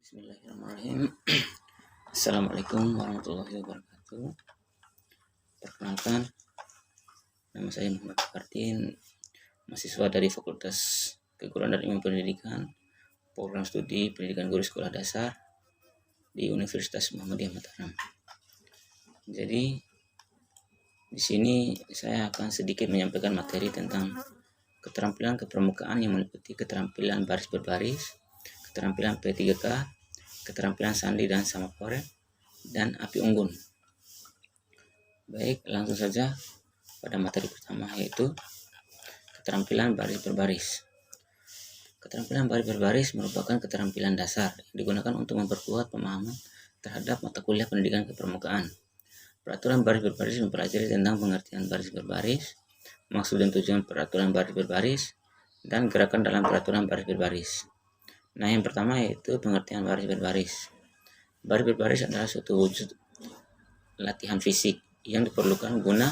Bismillahirrahmanirrahim. Assalamualaikum warahmatullahi wabarakatuh. Perkenalkan, nama saya Muhammad Fardin, mahasiswa dari Fakultas Keguruan dan Ilmu Pendidikan, Program Studi Pendidikan Guru Sekolah Dasar di Universitas Muhammadiyah Mataram. Jadi di sini saya akan sedikit menyampaikan materi tentang keterampilan kepermukaan yang meliputi keterampilan baris berbaris, keterampilan P3K, keterampilan sandi dan semaphore, dan api unggun. Baik, langsung saja pada materi pertama, yaitu keterampilan baris berbaris. Keterampilan baris berbaris merupakan keterampilan dasar yang digunakan untuk memperkuat pemahaman terhadap mata kuliah pendidikan kepermukaan. Peraturan baris berbaris mempelajari tentang pengertian baris berbaris, maksud dan tujuan peraturan baris berbaris, dan gerakan dalam peraturan baris berbaris. Nah, yang pertama yaitu pengertian baris berbaris. Baris berbaris adalah suatu wujud latihan fisik yang diperlukan guna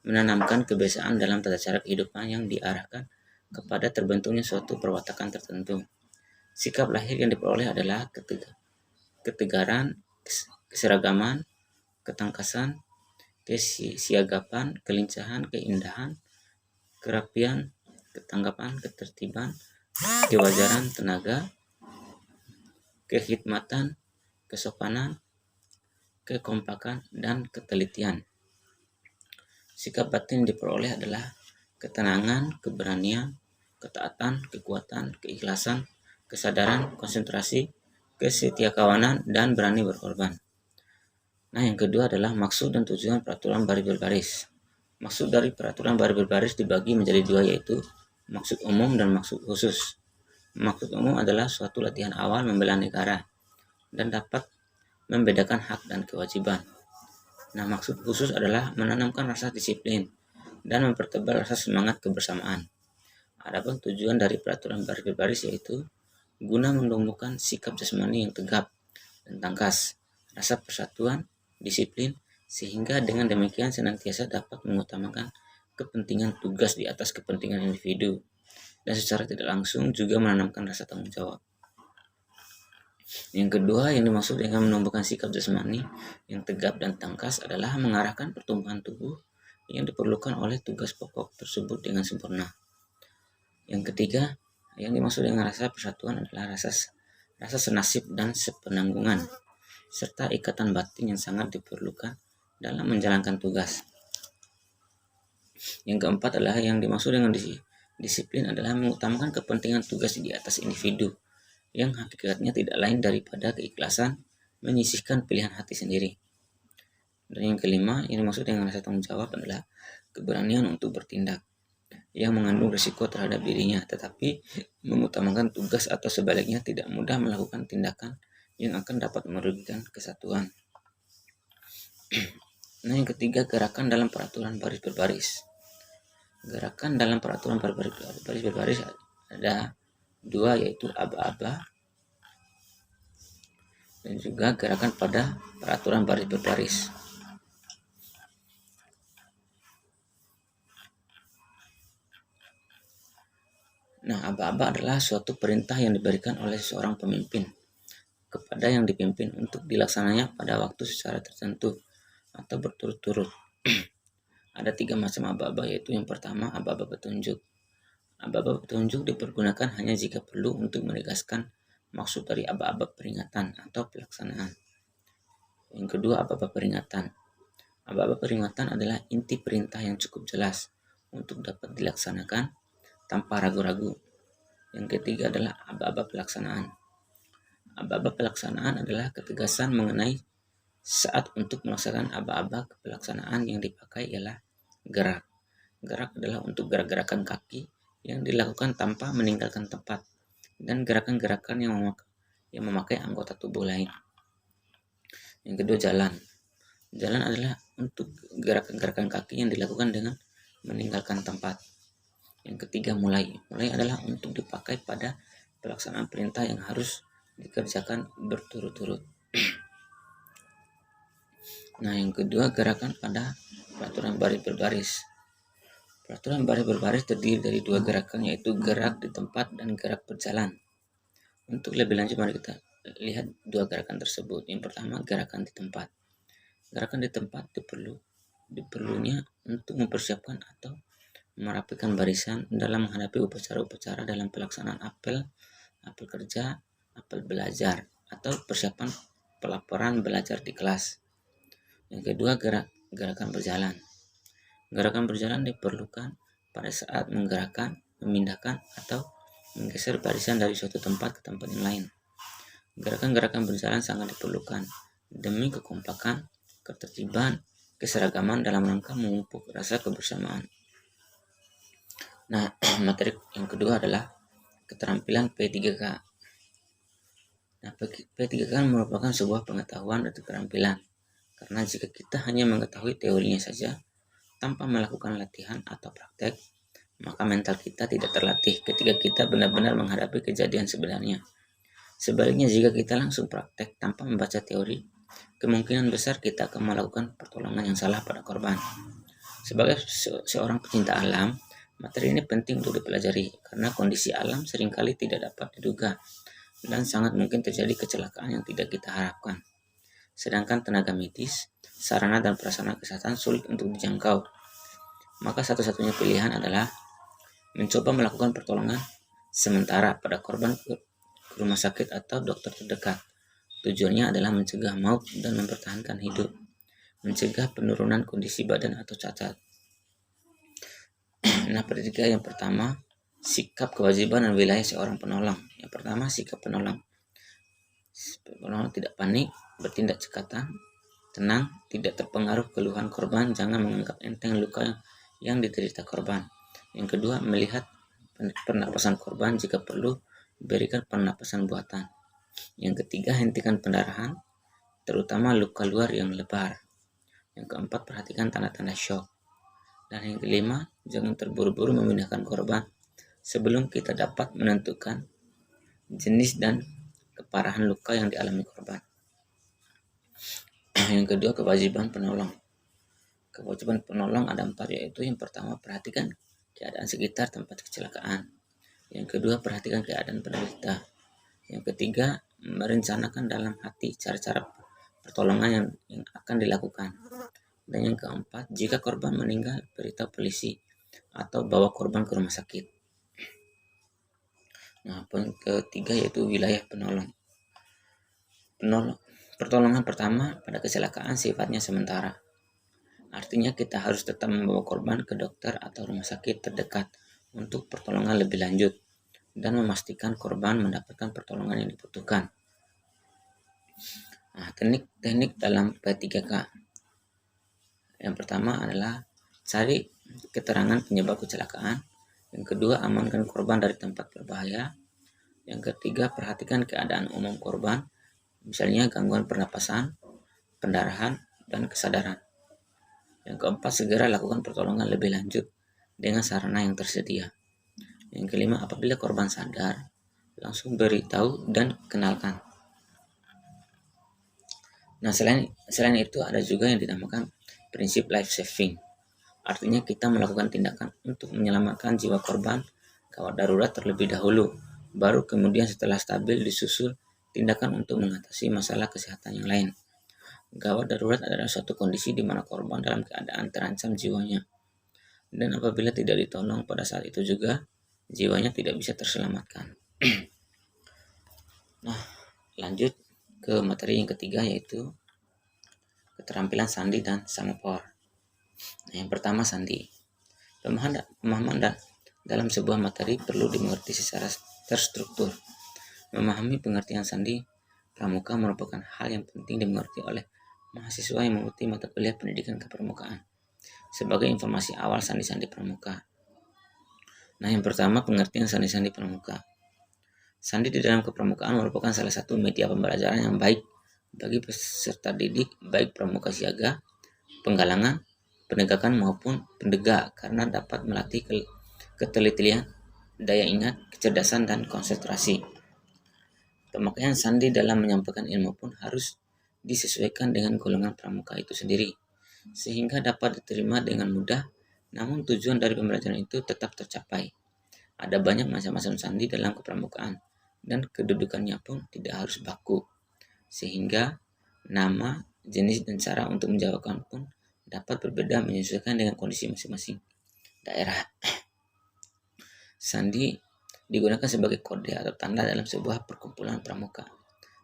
menanamkan kebiasaan dalam tata cara kehidupan yang diarahkan kepada terbentuknya suatu perwatakan tertentu. Sikap lahir yang diperoleh adalah ketegaran, keseragaman, ketangkasan, kesiagapan, kelincahan, keindahan, kerapian, ketanggapan, ketertiban, kewajaran, tenaga, kehikmatan, kesopanan, kekompakan, dan ketelitian. Sikap batin diperoleh adalah ketenangan, keberanian, ketaatan, kekuatan, keikhlasan, kesadaran, konsentrasi, kesetiakawanan, dan berani berkorban. Nah, yang kedua adalah maksud dan tujuan peraturan baris berbaris. Maksud dari peraturan baris berbaris dibagi menjadi dua, yaitu maksud umum dan maksud khusus. Maksud umum adalah suatu latihan awal membela negara dan dapat membedakan hak dan kewajiban. Nah, maksud khusus adalah menanamkan rasa disiplin dan mempertebal rasa semangat kebersamaan. Adapun tujuan dari peraturan baris berbaris yaitu guna menumbuhkan sikap jasmani yang tegap dan tangkas, rasa persatuan, disiplin, sehingga dengan demikian senantiasa dapat mengutamakan kepentingan tugas di atas kepentingan individu, dan secara tidak langsung juga menanamkan rasa tanggung jawab. Yang kedua yang dimaksud dengan menumbuhkan sikap jasmani yang tegap dan tangkas adalah mengarahkan pertumbuhan tubuh yang diperlukan oleh tugas pokok tersebut dengan sempurna. Yang ketiga yang dimaksud dengan rasa persatuan adalah rasa senasib dan sepenanggungan, serta ikatan batin yang sangat diperlukan dalam menjalankan tugas. Yang keempat adalah yang dimaksud dengan disiplin adalah mengutamakan kepentingan tugas di atas individu, yang hakikatnya tidak lain daripada keikhlasan menyisihkan pilihan hati sendiri. Dan yang kelima yang dimaksud dengan rasa tanggung jawab adalah keberanian untuk bertindak yang mengandung risiko terhadap dirinya, tetapi mengutamakan tugas atau sebaliknya tidak mudah melakukan tindakan yang akan dapat merugikan kesatuan. Nah, yang ketiga, gerakan dalam peraturan baris berbaris. Gerakan dalam peraturan baris berbaris ada dua, yaitu aba-aba dan juga gerakan pada peraturan baris berbaris. Nah, aba-aba adalah suatu perintah yang diberikan oleh seorang pemimpin kepada yang dipimpin untuk dilaksananya pada waktu secara tertentu atau berturut-turut. Ada 3 macam aba-aba, yaitu yang pertama aba-aba petunjuk. Aba-aba petunjuk dipergunakan hanya jika perlu untuk menegaskan maksud dari aba-aba peringatan atau pelaksanaan. Yang kedua, aba-aba peringatan. Aba-aba peringatan adalah inti perintah yang cukup jelas untuk dapat dilaksanakan tanpa ragu-ragu. Yang ketiga adalah aba-aba pelaksanaan. Aba-aba pelaksanaan adalah ketegasan mengenai saat untuk melaksanakan aba-aba pelaksanaan. Yang dipakai ialah gerak. Gerak adalah untuk gerak-gerakan kaki yang dilakukan tanpa meninggalkan tempat, dan gerakan-gerakan yang memakai anggota tubuh lain. Yang kedua, jalan. Jalan adalah untuk gerakan-gerakan kaki yang dilakukan dengan meninggalkan tempat. Yang ketiga, mulai. Mulai adalah untuk dipakai pada pelaksanaan perintah yang harus dikerjakan berturut-turut. Nah, yang kedua, gerakan pada peraturan baris berbaris. Peraturan baris berbaris terdiri dari dua gerakan, yaitu gerak di tempat dan gerak berjalan. Untuk lebih lanjut, mari kita lihat dua gerakan tersebut. Yang pertama, gerakan di tempat. Gerakan di tempat diperlunya untuk mempersiapkan atau merapikan barisan dalam menghadapi upacara-upacara dalam pelaksanaan apel kerja, apel belajar, atau persiapan pelaporan belajar di kelas. Yang kedua, gerakan berjalan. Gerakan berjalan diperlukan pada saat menggerakkan, memindahkan, atau menggeser barisan dari suatu tempat ke tempat yang lain. Gerakan-gerakan berjalan sangat diperlukan demi kekompakan, ketertiban, keseragaman dalam rangka memupuk rasa kebersamaan. Nah, materi yang kedua adalah keterampilan P3K. Nah, P3K merupakan sebuah pengetahuan atau keterampilan. Karena jika kita hanya mengetahui teorinya saja, tanpa melakukan latihan atau praktek, maka mental kita tidak terlatih ketika kita benar-benar menghadapi kejadian sebenarnya. Sebaliknya, jika kita langsung praktek tanpa membaca teori, kemungkinan besar kita akan melakukan pertolongan yang salah pada korban. Sebagai seorang pecinta alam, materi ini penting untuk dipelajari karena kondisi alam seringkali tidak dapat diduga dan sangat mungkin terjadi kecelakaan yang tidak kita harapkan. Sedangkan tenaga medis, sarana dan prasarana kesehatan sulit untuk dijangkau. Maka satu-satunya pilihan adalah mencoba melakukan pertolongan sementara pada korban ke rumah sakit atau dokter terdekat. Tujuannya adalah mencegah maut dan mempertahankan hidup, mencegah penurunan kondisi badan atau cacat. Nah, P3 yang pertama, sikap, kewajiban, dan wilayah seorang penolong. Yang pertama, sikap penolong. Penolong tidak panik, bertindak cekatan, tenang, tidak terpengaruh keluhan korban, jangan menganggap enteng luka yang diderita korban. Yang kedua, melihat pernapasan korban, jika perlu berikan pernapasan buatan. Yang ketiga, hentikan pendarahan, terutama luka luar yang lebar. Yang keempat, perhatikan tanda-tanda shock. Dan yang kelima, jangan terburu-buru memindahkan korban sebelum kita dapat menentukan jenis dan keparahan luka yang dialami korban. Yang kedua, kewajiban penolong. Kewajiban penolong ada 4, yaitu yang pertama, perhatikan keadaan sekitar tempat kecelakaan. Yang kedua, perhatikan keadaan penderita. Yang ketiga, merencanakan dalam hati cara-cara pertolongan yang akan dilakukan. Dan yang keempat, jika korban meninggal, beritahu polisi atau bawa korban ke rumah sakit. Nah, poin ketiga yaitu wilayah penolong. Pertolongan pertama pada kecelakaan sifatnya sementara. Artinya kita harus tetap membawa korban ke dokter atau rumah sakit terdekat untuk pertolongan lebih lanjut dan memastikan korban mendapatkan pertolongan yang dibutuhkan. Nah, teknik dalam P3K. Yang pertama adalah cari keterangan penyebab kecelakaan. Yang kedua, amankan korban dari tempat berbahaya. Yang ketiga, perhatikan keadaan umum korban, misalnya gangguan pernapasan, pendarahan, dan kesadaran. Yang keempat, segera lakukan pertolongan lebih lanjut dengan sarana yang tersedia. Yang kelima, apabila korban sadar, langsung beritahu dan kenalkan. Nah, selain itu ada juga yang dinamakan prinsip life saving. Artinya kita melakukan tindakan untuk menyelamatkan jiwa korban gawat darurat terlebih dahulu, baru kemudian setelah stabil disusul tindakan untuk mengatasi masalah kesehatan yang lain. Gawat darurat adalah suatu kondisi di mana korban dalam keadaan terancam jiwanya. Dan apabila tidak ditolong pada saat itu juga, jiwanya tidak bisa terselamatkan. Nah, lanjut ke materi yang ketiga, yaitu keterampilan sandi dan samopor. Nah, yang pertama, sandi. Pemahaman dalam sebuah materi perlu dimengerti secara terstruktur. Memahami pengertian sandi pramuka merupakan hal yang penting dimengerti oleh mahasiswa yang mengikuti mata kuliah pendidikan kepramukaan. Sebagai informasi awal sandi-sandi pramuka. Nah, yang pertama, pengertian sandi-sandi pramuka. Sandi di dalam kepramukaan merupakan salah satu media pembelajaran yang baik bagi peserta didik, baik pramuka siaga, penggalangan, penegakan maupun pendega, karena dapat melatih ketelitian, daya ingat, kecerdasan, dan konsentrasi. Pemakaian sandi dalam menyampaikan ilmu pun harus disesuaikan dengan golongan pramuka itu sendiri, sehingga dapat diterima dengan mudah Namun tujuan dari pembelajaran itu tetap tercapai. Ada banyak macam-macam sandi dalam kepramukaan, dan kedudukannya pun tidak harus baku, sehingga nama, jenis, dan cara untuk menjawabkan pun dapat berbeda menyesuaikan dengan kondisi masing-masing daerah. Sandi digunakan sebagai kode atau tanda dalam sebuah perkumpulan pramuka.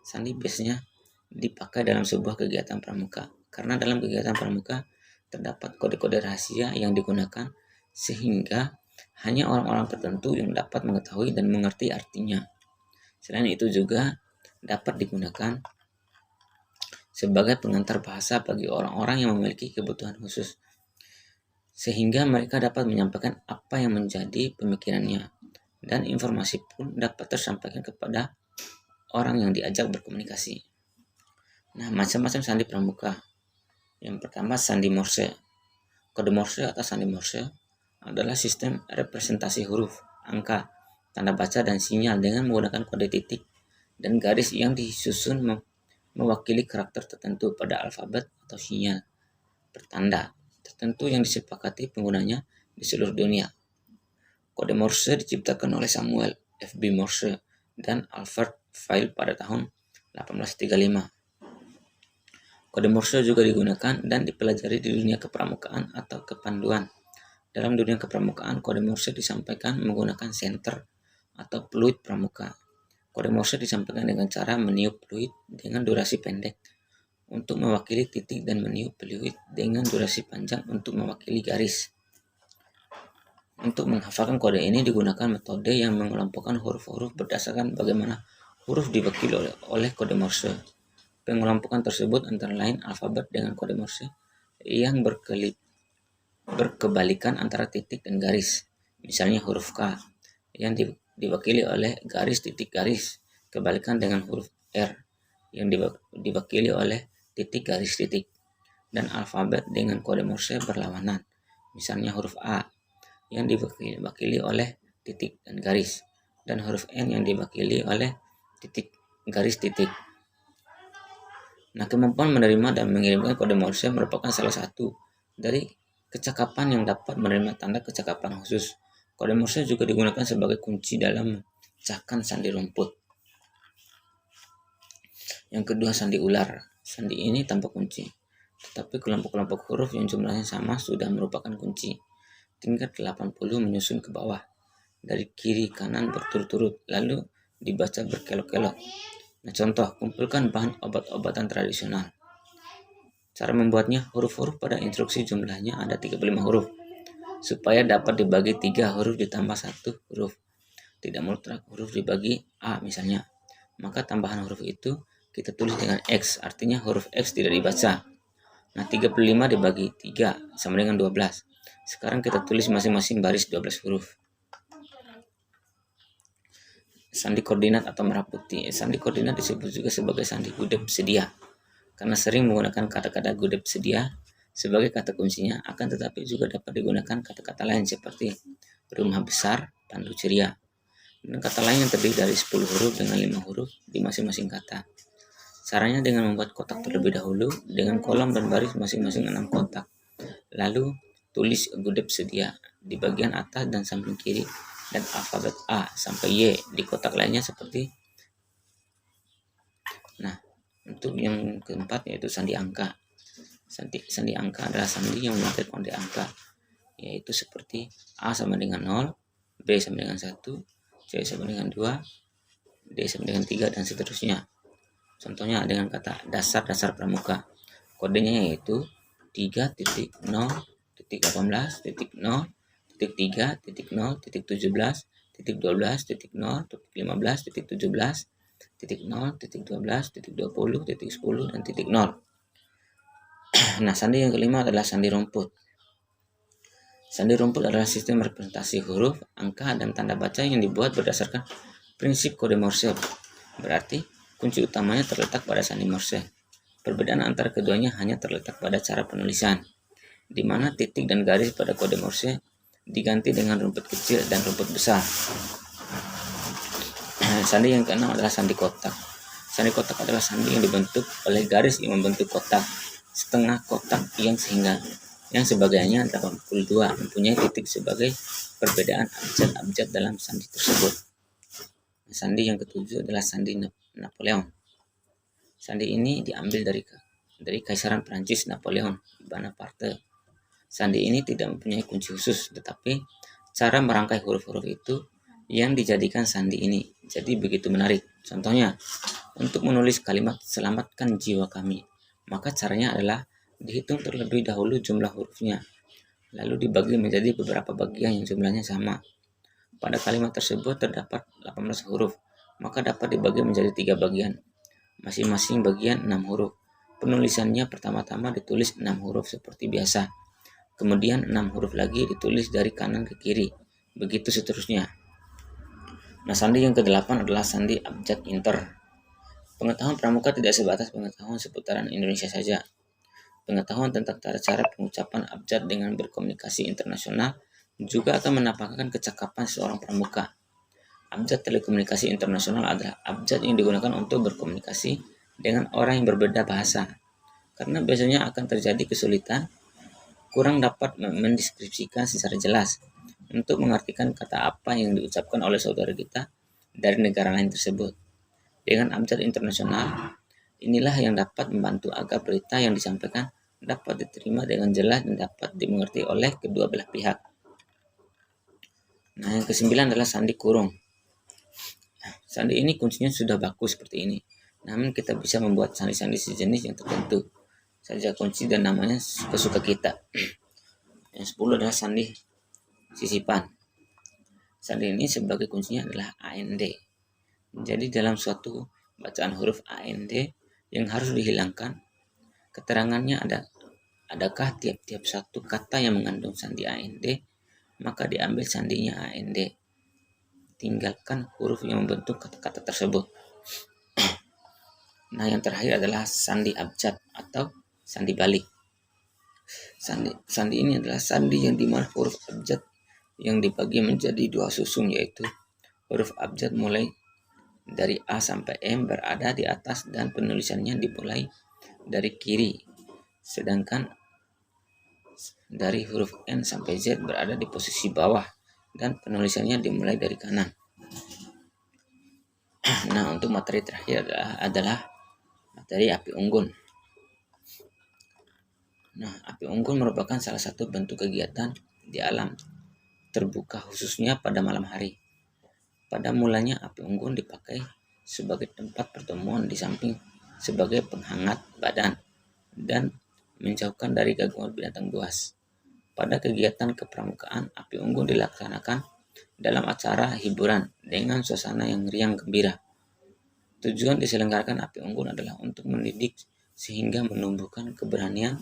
Sandi biasanya dipakai dalam sebuah kegiatan pramuka, karena dalam kegiatan pramuka terdapat kode-kode rahasia yang digunakan sehingga hanya orang-orang tertentu yang dapat mengetahui dan mengerti artinya. Selain itu juga dapat digunakan sebagai pengantar bahasa bagi orang-orang yang memiliki kebutuhan khusus, sehingga mereka dapat menyampaikan apa yang menjadi pemikirannya, dan informasi pun dapat tersampaikan kepada orang yang diajak berkomunikasi. Nah, macam-macam sandi pramuka. Yang pertama, sandi Morse. Kode Morse atau sandi Morse adalah sistem representasi huruf, angka, tanda baca, dan sinyal dengan menggunakan kode titik dan garis yang disusun mewakili karakter tertentu pada alfabet atau sinyal pertanda tertentu yang disepakati penggunanya di seluruh dunia. Kode Morse diciptakan oleh Samuel F.B. Morse dan Albert File pada tahun 1835. Kode Morse juga digunakan dan dipelajari di dunia kepramukaan atau kepanduan. Dalam dunia kepramukaan, kode Morse disampaikan menggunakan senter atau peluit pramuka. Kode Morse disampaikan dengan cara meniup peluit dengan durasi pendek untuk mewakili titik dan meniup peluit dengan durasi panjang untuk mewakili garis. Untuk menghafalkan kode ini digunakan metode yang mengelompokkan huruf-huruf berdasarkan bagaimana huruf diwakili oleh kode Morse. Pengelompokan tersebut antara lain alfabet dengan kode Morse yang berkebalikan antara titik dan garis. Misalnya huruf K yang diwakili oleh garis titik garis, kebalikan dengan huruf R yang diwakili oleh titik garis titik. Dan alfabet dengan kode Morse berlawanan. Misalnya huruf A yang diwakili oleh titik dan garis, dan huruf N yang diwakili oleh titik garis titik. Nah, kemampuan menerima dan mengirimkan kode Morse merupakan salah satu dari kecakapan yang dapat menerima tanda kecakapan khusus. Kode Morse juga digunakan sebagai kunci dalam memecahkan sandi rumput. Yang kedua, sandi ular. Sandi ini tanpa kunci, tetapi kelompok-kelompok huruf yang jumlahnya sama sudah merupakan kunci. Tingkat 80 menyusun ke bawah, dari kiri kanan berturut-turut, lalu dibaca berkelok-kelok. Nah, contoh, kumpulkan bahan obat-obatan tradisional. Cara membuatnya, huruf-huruf pada instruksi jumlahnya ada 35 huruf. Supaya dapat dibagi 3 huruf ditambah 1 huruf. Tidak mutlak huruf dibagi A misalnya. Maka tambahan huruf itu kita tulis dengan X, artinya huruf X tidak dibaca. Nah, 35 dibagi 3 sama dengan 12. Sekarang kita tulis masing-masing baris 12 huruf. Sandi koordinat atau merah putih. Sandi koordinat disebut juga sebagai sandi gudeb sedia, karena sering menggunakan kata-kata gudeb sedia sebagai kata kuncinya, akan tetapi juga dapat digunakan kata-kata lain seperti rumah besar, pandu ceria, dan kata lain yang terdiri dari 10 huruf dengan 5 huruf di masing-masing kata. Caranya dengan membuat kotak terlebih dahulu dengan kolom dan baris masing-masing 6 kotak. Lalu tulis gudeb sedia di bagian atas dan samping kiri, dan alfabet A sampai Y di kotak lainnya seperti. Nah, untuk yang keempat yaitu sandi angka. Sandi angka adalah sandi yang memakai kode angka, yaitu seperti A sama dengan 0, B sama dengan 1, C sama dengan 2, D sama dengan 3, dan seterusnya. Contohnya dengan kata dasar-dasar pramuka. Kodenya yaitu 3.0.0.0.0.0.0.15.0.0.17.0.0.20 dan 0. Nah, sandi yang kelima adalah sandi rumput. Sandi rumput adalah sistem representasi huruf, angka, dan tanda baca yang dibuat berdasarkan prinsip kode Morse. Berarti kunci utamanya terletak pada sandi Morse. Perbedaan antara keduanya hanya terletak pada cara penulisan, di mana titik dan garis pada kode Morse diganti dengan rumput kecil dan rumput besar. Sandi yang keenam adalah sandi kotak. Sandi kotak adalah sandi yang dibentuk oleh garis yang membentuk kotak setengah kotak yang sehingga yang sebagiannya 82 mempunyai titik sebagai perbedaan abjad-abjad dalam sandi tersebut. Sandi yang ketujuh adalah sandi Napoleon. Sandi ini diambil dari Kaisaran Prancis Napoleon Bonaparte. Sandi ini tidak mempunyai kunci khusus, tetapi cara merangkai huruf-huruf itu yang dijadikan sandi ini. Jadi begitu menarik. Contohnya, untuk menulis kalimat "selamatkan jiwa kami", maka caranya adalah dihitung terlebih dahulu jumlah hurufnya, lalu dibagi menjadi beberapa bagian yang jumlahnya sama. Pada kalimat tersebut terdapat 18 huruf, maka dapat dibagi menjadi 3 bagian. Masing-masing bagian 6 huruf. Penulisannya pertama-tama ditulis 6 huruf seperti biasa. Kemudian 6 huruf lagi ditulis dari kanan ke kiri. Begitu seterusnya. Nah, sandi yang ke-8 adalah sandi abjad inter. Pengetahuan pramuka tidak sebatas pengetahuan seputaran Indonesia saja. Pengetahuan tentang cara-cara pengucapan abjad dengan berkomunikasi internasional juga akan menampakkan kecakapan seorang pramuka. Abjad telekomunikasi internasional adalah abjad yang digunakan untuk berkomunikasi dengan orang yang berbeda bahasa. Karena biasanya akan terjadi kesulitan, kurang dapat mendeskripsikan secara jelas untuk mengartikan kata apa yang diucapkan oleh saudara kita dari negara lain tersebut. Dengan abjad internasional, inilah yang dapat membantu agar berita yang disampaikan dapat diterima dengan jelas dan dapat dimengerti oleh kedua belah pihak. Nah, yang ke-9 adalah sandi kurung. Sandi ini kuncinya sudah baku seperti ini. Namun kita bisa membuat sandi-sandi sejenis yang tertentu saja kunci dan namanya suka-suka kita. Yang 10 adalah sandi sisipan. Sandi ini sebagai kuncinya adalah AND. Jadi dalam suatu bacaan huruf AND yang harus dihilangkan, keterangannya adakah tiap-tiap satu kata yang mengandung sandi AND, maka diambil sandinya AND. Tinggalkan huruf yang membentuk kata-kata tersebut. Nah, yang terakhir adalah sandi abjad atau sandi balik. Sandi ini adalah sandi yang dimana huruf abjad yang dibagi menjadi 2 susun, yaitu huruf abjad mulai dari A sampai M berada di atas dan penulisannya dimulai dari kiri, sedangkan dari huruf N sampai Z berada di posisi bawah dan penulisannya dimulai dari kanan. Nah, untuk materi terakhir adalah materi api unggun. Nah, api unggun merupakan salah satu bentuk kegiatan di alam terbuka khususnya pada malam hari. Pada mulanya api unggun dipakai sebagai tempat pertemuan di samping sebagai penghangat badan dan menjauhkan dari gangguan binatang buas. Pada kegiatan kepramukaan, api unggun dilaksanakan dalam acara hiburan dengan suasana yang riang gembira. Tujuan diselenggarakan api unggun adalah untuk mendidik sehingga menumbuhkan keberanian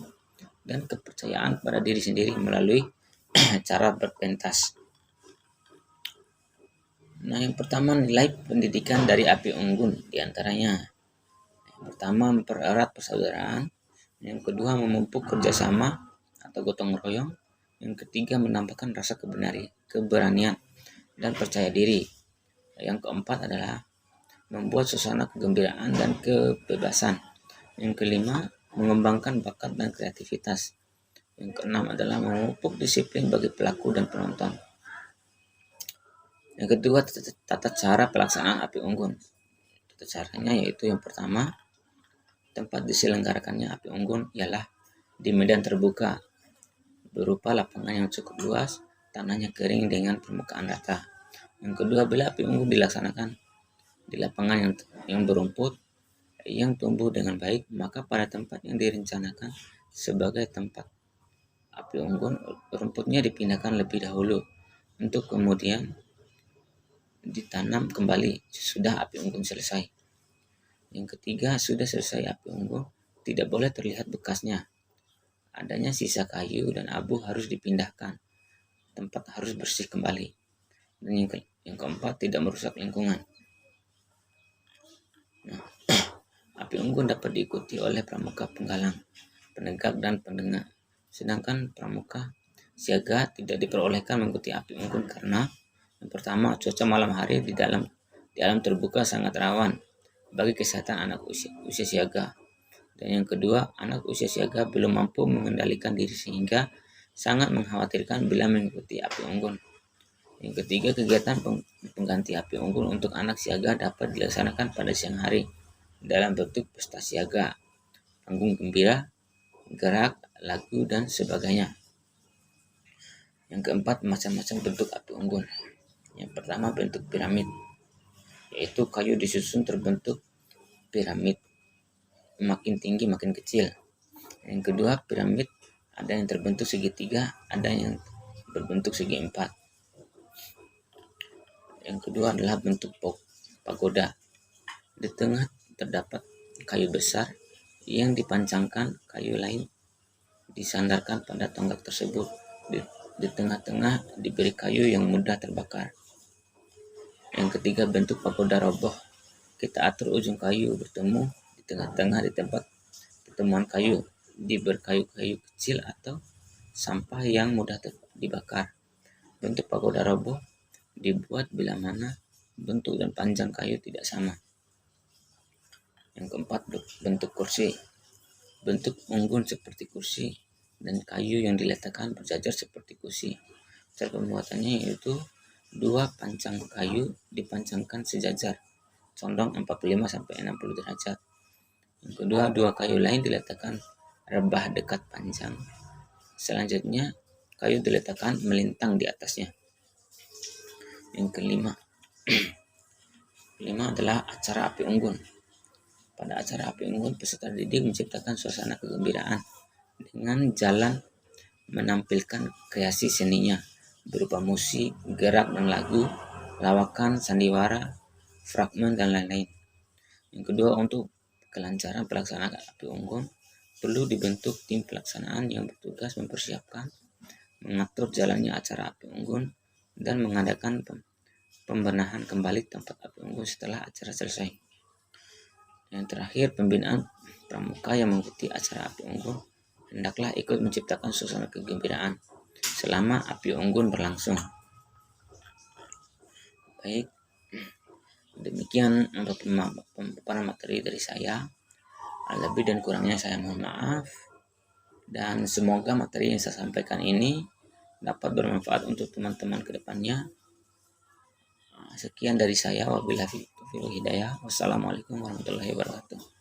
dan kepercayaan pada diri sendiri melalui cara berpentas. Nah, yang pertama, nilai pendidikan dari api unggun diantaranya. Yang pertama, mempererat persaudaraan. Yang kedua, memupuk kerjasama atau gotong royong. Yang ketiga, menambahkan rasa keberanian dan percaya diri. Yang keempat adalah membuat suasana kegembiraan dan kebebasan. Yang kelima, mengembangkan bakat dan kreativitas. Yang keenam adalah memupuk disiplin bagi pelaku dan penonton. Yang kedua, tata cara pelaksanaan api unggun. Tata caranya yaitu yang pertama, tempat diselenggarakannya api unggun ialah di medan terbuka berupa lapangan yang cukup luas, tanahnya kering dengan permukaan rata. Yang kedua, bila api unggun dilaksanakan di lapangan yang berumput yang tumbuh dengan baik, maka pada tempat yang direncanakan sebagai tempat api unggun, rumputnya dipindahkan lebih dahulu untuk kemudian ditanam kembali sesudah api unggun selesai. Yang ketiga, sudah selesai api unggun, tidak boleh terlihat bekasnya. Adanya sisa kayu dan abu harus dipindahkan. Tempat harus bersih kembali. Dan yang keempat, tidak merusak lingkungan. Nah, api unggun dapat diikuti oleh pramuka penggalang, penegak, dan pendengar. Sedangkan pramuka siaga tidak diperbolehkan mengikuti api unggun karena yang pertama, cuaca malam hari di alam terbuka sangat rawan bagi kesehatan anak usia siaga. Dan yang kedua, anak usia siaga belum mampu mengendalikan diri sehingga sangat mengkhawatirkan bila mengikuti api unggun. Yang ketiga, kegiatan pengganti api unggun untuk anak siaga dapat dilaksanakan pada siang hari dalam bentuk pesta siaga, panggung gembira, gerak, lagu, dan sebagainya. Yang keempat, macam-macam bentuk api unggun. Yang pertama, bentuk piramid, yaitu kayu disusun terbentuk piramid, makin tinggi makin kecil. Yang kedua, piramid ada yang terbentuk segitiga, ada yang berbentuk segi empat. Yang kedua adalah bentuk pagoda. Di tengah terdapat kayu besar yang dipancangkan kayu lain disandarkan pada tonggak tersebut. Di tengah-tengah diberi kayu yang mudah terbakar. Yang ketiga, bentuk pagoda roboh. Kita atur ujung kayu bertemu di tengah-tengah di tempat pertemuan kayu, diberi kayu-kayu kecil atau sampah yang mudah dibakar. Bentuk pagoda roboh dibuat bila mana bentuk dan panjang kayu tidak sama. Yang keempat, bentuk kursi. Bentuk unggun seperti kursi dan kayu yang diletakkan berjajar seperti kursi. Cara pembuatannya yaitu 2 pancang kayu dipancangkan sejajar, condong 45-60 derajat. Yang kedua, 2 kayu lain diletakkan rebah dekat panjang. Selanjutnya, kayu diletakkan melintang di atasnya. Yang kelima adalah acara api unggun. Pada acara api unggun, peserta didik menciptakan suasana kegembiraan dengan jalan menampilkan kreasi seninya berupa musik, gerak dan lagu, lawakan, sandiwara, fragmen, dan lain-lain. Yang kedua, untuk kelancaran pelaksanaan api unggun, perlu dibentuk tim pelaksanaan yang bertugas mempersiapkan, mengatur jalannya acara api unggun, dan mengadakan pembenahan kembali tempat api unggun setelah acara selesai. Yang terakhir, pembinaan pramuka yang mengikuti acara api unggun hendaklah ikut menciptakan suasana kegembiraan selama api unggun berlangsung. Baik, demikian pemaparan materi dari saya. Lebih dan kurangnya saya mohon maaf, dan semoga materi yang saya sampaikan ini dapat bermanfaat untuk teman-teman ke depannya. Sekian dari saya, wabillahi taufiq wal hidayah. Wassalamualaikum warahmatullahi wabarakatuh.